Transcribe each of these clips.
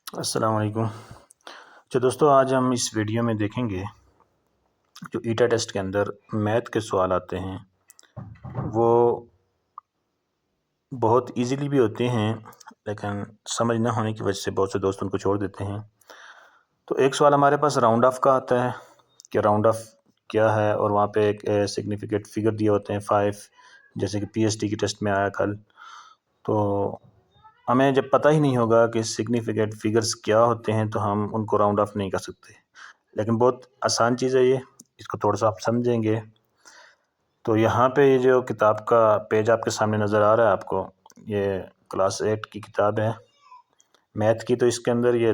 अस्सलाम वालेकुम। अच्छा दोस्तों, आज हम इस वीडियो में देखेंगे जो ईटा टेस्ट के अंदर मैथ के सवाल आते हैं वो बहुत इजीली भी होते हैं, लेकिन समझ ना होने की वजह से बहुत से दोस्त उनको छोड़ देते हैं। तो एक सवाल हमारे पास राउंड ऑफ का आता है कि राउंड ऑफ क्या है, और वहाँ पे एक सिग्निफिकेंट फिगर दिए होते हैं 5, जैसे कि पीएचडी की टेस्ट में आया कल। तो हमें जब पता ही नहीं होगा कि सिग्निफिकेंट फिगर्स क्या होते हैं तो हम उनको राउंड ऑफ नहीं कर सकते। लेकिन बहुत आसान चीज़ है ये, इसको थोड़ा सा आप समझेंगे तो यहाँ पे ये जो किताब का पेज आपके सामने नज़र आ रहा है आपको, ये क्लास 8 की किताब है मैथ की। तो इसके अंदर ये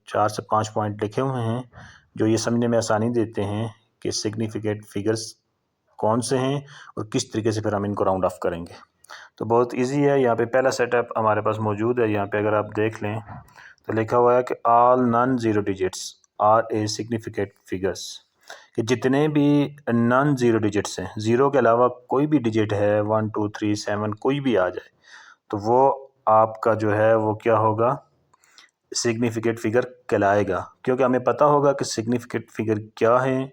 4 से 5 पॉइंट लिखे हुए हैं जो ये समझने में आसानी देते हैं कि सिग्निफिकेंट फिगर्स कौन से हैं और किस तरीके से फिर हम इनको राउंड ऑफ करेंगे। तो बहुत इजी है। यहाँ पे पहला सेटअप हमारे पास मौजूद है। यहाँ पे अगर आप देख लें तो लिखा हुआ है कि all non zero digits are a significant figures, कि जितने भी नॉन ज़ीरो डिजिट्स हैं, ज़ीरो के अलावा कोई भी डिजिट है 1 2 3 7 कोई भी आ जाए तो वो आपका जो है वो क्या होगा, सिग्निफिकेंट फिगर कहलाएगा। क्योंकि हमें पता होगा कि सिग्निफिकेंट फिगर क्या है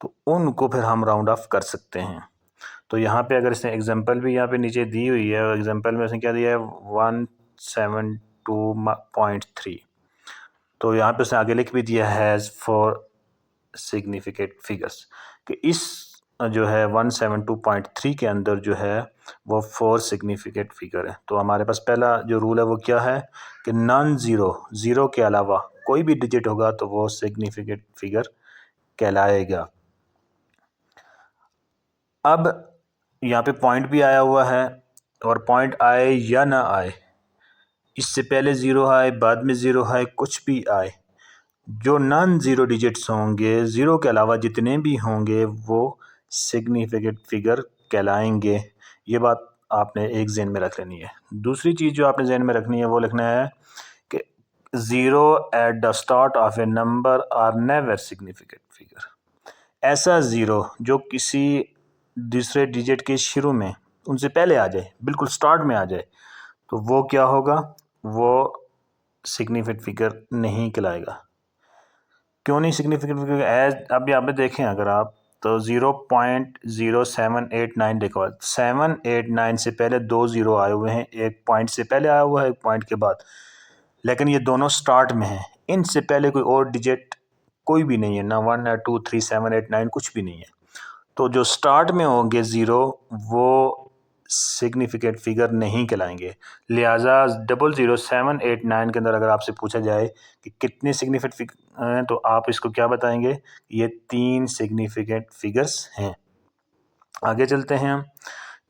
तो उनको फिर हम राउंड ऑफ कर सकते हैं। तो यहाँ पे अगर इसने एग्जांपल भी यहाँ पे नीचे दी हुई है, और एग्जांपल में उसने क्या दिया है 172.3, तो यहाँ पे उसने आगे लिख भी दिया हैज़ फॉर सिग्निफिकेंट फिगर्स, कि इस जो है 172.3 के अंदर जो है वो 4 सिग्निफिकेंट फिगर है। तो हमारे पास पहला जो रूल है वो क्या है कि नॉन ज़ीरो, ज़ीरो के अलावा कोई भी डिजिट होगा तो वो सिग्निफिकेंट फिगर कहलाएगा। अब यहाँ पे पॉइंट भी आया हुआ है, और पॉइंट आए या ना आए, इससे पहले ज़ीरो आए बाद में ज़ीरो आए कुछ भी आए, जो नॉन ज़ीरो डिजिट्स होंगे, ज़ीरो के अलावा जितने भी होंगे वो सिग्निफिकेंट फिगर कहलाएंगे। ये बात आपने एक जहन में रख लेनी है। दूसरी चीज़ जो आपने जहन में रखनी है वो लिखना है कि zero at the start of a number are never significant figure. ऐसा ज़ीरो जो किसी दूसरे डिजिट के शुरू में, उनसे पहले आ जाए, बिल्कुल स्टार्ट में आ जाए, तो वो क्या होगा, वो सिग्निफिकेंट फिगर नहीं कहलाएगा। क्यों नहीं सिग्निफिकेंट फिगर? एज अब यहाँ पे देखें अगर आप, तो 0.0789 लिखा हुआ है। 789 से पहले 2 ज़ीरो आए हुए हैं, एक पॉइंट से पहले आया हुआ है, एक पॉइंट के बाद, लेकिन ये दोनों स्टार्ट में हैं। इनसे पहले कोई और डिजिट कोई भी नहीं है, ना 1 ना 2 3 7 8 9 कुछ भी नहीं है। तो जो स्टार्ट में होंगे ज़ीरो वो सिग्निफिकेंट फिगर नहीं कहलाएंगे। लिहाजा 00789 के अंदर अगर आपसे पूछा जाए कि कितने सिग्निफिकेंट फिगर हैं तो आप इसको क्या बताएंगे, ये 3 सिग्निफिकेंट फिगर्स हैं। आगे चलते हैं हम।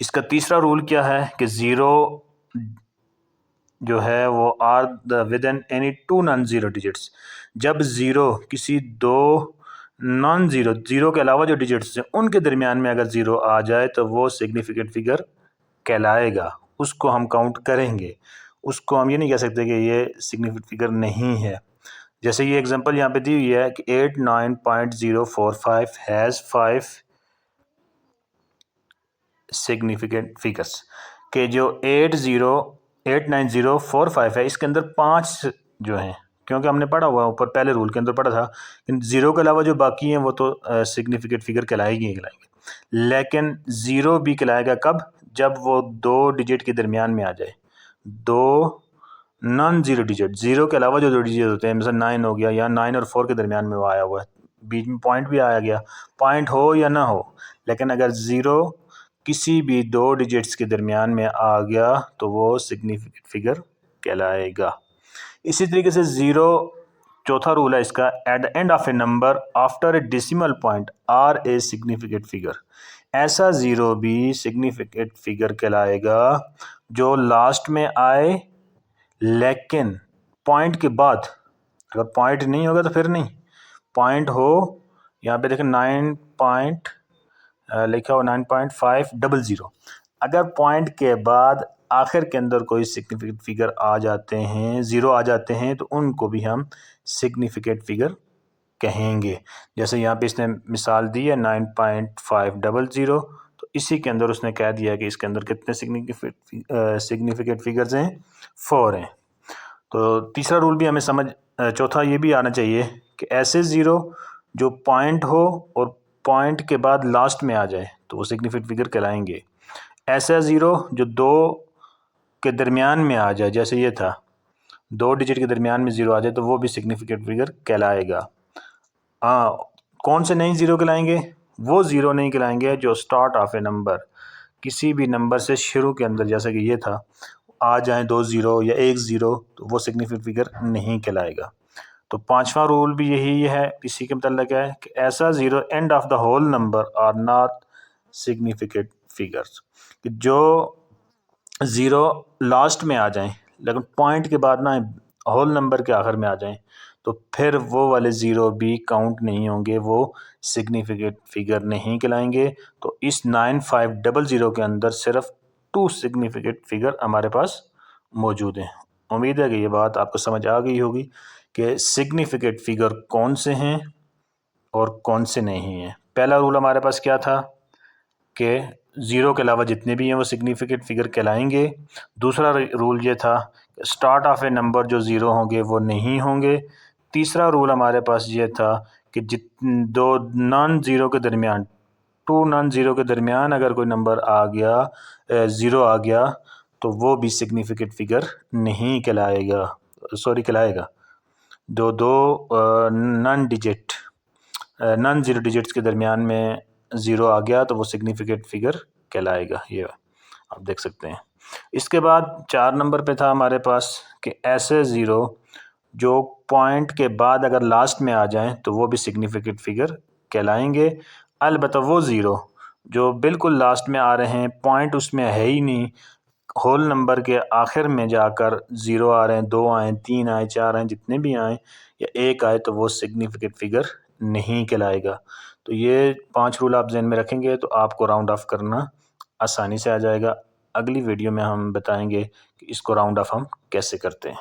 इसका तीसरा रूल क्या है कि ज़ीरो जो है वो are the within any two non zero digits. जब ज़ीरो किसी दो नॉन ज़ीरो, ज़ीरो के अलावा जो डिजिट्स हैं उनके दरमियान में अगर ज़ीरो आ जाए तो वो सिग्निफिकेंट फिगर कहलाएगा, उसको हम काउंट करेंगे। उसको हम ये नहीं कह सकते कि ये सिग्निफिकेंट फिगर नहीं है। जैसे ये एग्जांपल यहाँ पे दी हुई है कि 89.045 हैज़ 5 सिग्निफिकेंट फिगर्स, के जो 89.045 है इसके अंदर 5 जो हैं, क्योंकि हमने पढ़ा हुआ ऊपर पहले रूल के अंदर पढ़ा था कि ज़ीरो के अलावा जो बाकी हैं वो तो सिग्निफिकेंट फिगर कहलाएगी ही कहलाएंगे, लेकिन ज़ीरो भी कहलाएगा कब, जब वो दो डिजिट के दरमियान में आ जाए। दो नॉन ज़ीरो डिजिट, ज़ीरो के अलावा जो दो डिजिट होते हैं, मिसल 9 हो गया, या 9 और 4 के दरमियान में वो आया हुआ है, बीच में पॉइंट भी आया गया, पॉइंट हो या ना हो, लेकिन अगर ज़ीरो किसी भी दो डिजिट्स के दरमियान में आ गया तो वो सिग्निफिकेंट फिगर कहलाएगा। इसी तरीके से ज़ीरो, चौथा रूल है इसका, at the end of a number after a decimal point are a significant figure. ऐसा ज़ीरो भी सिग्निफिकेंट फिगर कहलाएगा जो लास्ट में आए, लेकिन पॉइंट के बाद, अगर पॉइंट नहीं होगा तो फिर नहीं, पॉइंट हो, यहाँ पे देखें 9 पॉइंट लिखा हो 9.500, अगर पॉइंट के बाद आखिर के अंदर कोई सिग्निफिकेंट फिगर आ जाते हैं, ज़ीरो आ जाते हैं, तो उनको भी हम सिग्निफिकेंट फिगर कहेंगे। जैसे यहाँ पे इसने मिसाल दी है 9.500, तो इसी के अंदर उसने कह दिया कि इसके अंदर कितने सिग्निफिकेंट फिगर्स हैं, 4 हैं। तो तीसरा रूल भी हमें चौथा ये भी आना चाहिए कि ऐसे ज़ीरो जो पॉइंट हो और पॉइंट के बाद लास्ट में आ जाए तो वो सिग्निफिकेंट फिगर कहलाएंगे। ऐसा ज़ीरो जो दो के दरमियान में आ जाए, जैसे ये था 2 डिजिट के दरमियान में ज़ीरो आ जाए तो वो भी सिग्निफिकेंट फिगर कहलाएगा। कौन से नहीं ज़ीरो कहलाएंगे? वो ज़ीरो नहीं कहलाएंगे जो स्टार्ट ऑफ ए नंबर, किसी भी नंबर से शुरू के अंदर, जैसे कि ये था, आ जाए 2 ज़ीरो या 1 ज़ीरो तो वो सिग्निफिकेंट फिगर नहीं कहलाएगा। तो पांचवा रूल भी यही है, इसी के मतलब है कि ऐसा zero end of the whole number are not significant figures, कि जो ज़ीरो लास्ट में आ जाएं लेकिन पॉइंट के बाद ना होल नंबर के आखिर में आ जाएं तो फिर वो वाले ज़ीरो भी काउंट नहीं होंगे, वो सिग्निफिकेंट फिगर नहीं कहलाएंगे। तो इस 9500 के अंदर सिर्फ 2 सिग्निफिकेंट फिगर हमारे पास मौजूद हैं। उम्मीद है कि ये बात आपको समझ आ गई होगी कि सिग्निफिकेंट फिगर कौन से हैं और कौन से नहीं हैं। पहला रूल हमारे पास क्या था कि ज़ीरो के अलावा जितने भी हैं वो सिग्निफिकेंट फिगर कहलाएंगे। दूसरा रूल ये था स्टार्ट ऑफ ए नंबर जो ज़ीरो होंगे वो नहीं होंगे। तीसरा रूल हमारे पास ये था कि दो नॉन ज़ीरो के दरमियान, 2 नॉन ज़ीरो के दरमियान अगर कोई नंबर आ गया, ज़ीरो आ गया, तो वो भी सिग्निफिकेंट फिगर नहीं कहलाएगा, कहलाएगा। दो नॉन ज़ीरो डिजिट्स के दरमियान में ज़ीरो आ गया तो वो सिग्निफिकेंट फिगर कहलाएगा। ये आप देख सकते हैं। इसके बाद 4 नंबर पे था हमारे पास कि ऐसे ज़ीरो जो पॉइंट के बाद अगर लास्ट में आ जाएं तो वो भी सिग्निफिकेंट फिगर कहलाएंगे। अलबत्ता वो ज़ीरो जो बिल्कुल लास्ट में आ रहे हैं, पॉइंट उसमें है ही नहीं, होल नंबर के आखिर में जाकर ज़ीरो आ रहे हैं, 2 आए, 3 आए, 4 आए, जितने भी आए या 1 आए तो वो सिग्निफिकेंट फिगर नहीं कहलाएगा। तो ये 5 रूल आप ज़हन में रखेंगे तो आपको राउंड ऑफ करना आसानी से आ जाएगा। अगली वीडियो में हम बताएंगे कि इसको राउंड ऑफ हम कैसे करते हैं।